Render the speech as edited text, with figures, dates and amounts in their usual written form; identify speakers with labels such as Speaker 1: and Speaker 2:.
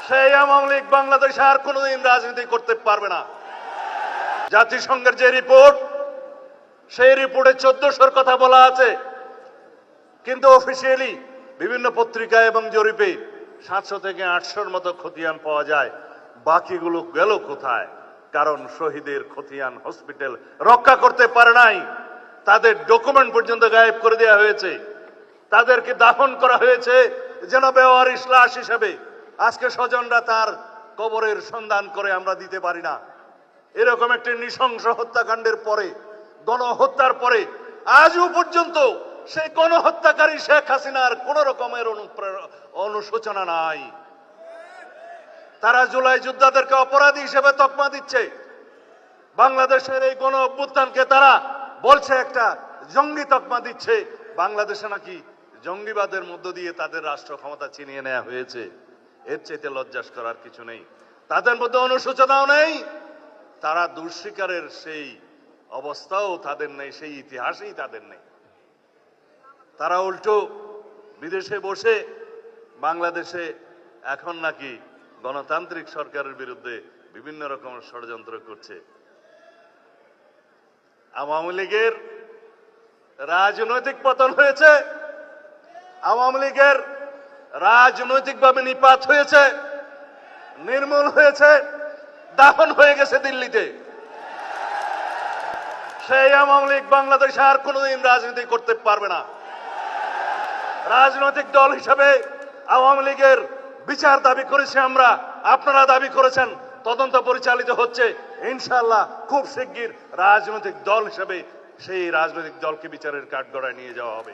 Speaker 1: সেই আওয়ামী লীগ বাংলাদেশে আর কোনোদিন রাজনীতি করতে পারবে না। জাতিসংঘের যে রিপোর্ট, সেই রিপোর্টে 1400-র কথা বলা আছে, কিন্তু অফিসিয়ালি বিভিন্ন পত্রিকায় এবং জরিপে 700 থেকে 800-র মতো খতিয়ান পাওয়া যায়। বাকিগুলো গেল কোথায়? কারণ শহীদের খতিয়ান হসপিটাল রক্ষা করতে পারে নাই, তাদের ডকুমেন্ট পর্যন্ত গায়েব করে দেওয়া হয়েছে, তাদেরকে দাফন করা হয়েছে যেন বেওয়ারিশ লাশ হিসেবে। আজকে স্বজনরা তার কবরের সন্ধান করে আমরা দিতে পারি না। এরকম একটি নৃশংস হত্যাকাণ্ডের পরে, গণহত্যার পরে আজও পর্যন্ত সেই গণহত্যাকারী শেখ হাসিনার কোন রকমের অনুশোচনা নাই। তারা জুলাই যোদ্ধাদেরকে অপরাধী হিসেবে তকমা দিচ্ছে। বাংলাদেশের এই গণ অভ্যুত্থানকে তারা বলছে একটা জঙ্গি তকমা দিচ্ছে। বাংলাদেশে নাকি জঙ্গিবাদের মধ্য দিয়ে তাদের রাষ্ট্র ক্ষমতা ছিনিয়ে নেওয়া হয়েছে। এর চাইতে লজ্জাস করার কিছু নেই। তাদের মধ্যে অনুশোচনাও নেই, তারা দুঃস্বীকারের সেই অবস্থাও তাদের নেই, সেই ইতিহাসই তাদের নেই। তারা উল্টো বিদেশে বসে বাংলাদেশে এখন নাকি গণতান্ত্রিক সরকারের বিরুদ্ধে বিভিন্ন রকম ষড়যন্ত্র করছে। আওয়ামী লীগের রাজনৈতিক পতন হয়েছে, আওয়ামী লীগের রাজনৈতিকভাবে নিপাত হয়েছে, নির্মূল হয়েছে, দাফন হয়ে গেছে দিল্লিতে। সেই আওয়ামী লীগ বাংলাদেশে আর কোনোদিন রাজনীতি করতে পারবে না। রাজনৈতিক দল হিসেবে আওয়ামী লীগের বিচার দাবি করেছি আমরা, আপনারা দাবি করেছেন, তদন্ত পরিচালিত হচ্ছে। ইনশাআল্লাহ খুব শিগগির রাজনৈতিক দল হিসেবে সেই রাজনৈতিক দলকে বিচারের কাঠগড়ায় নিয়ে যাওয়া হবে।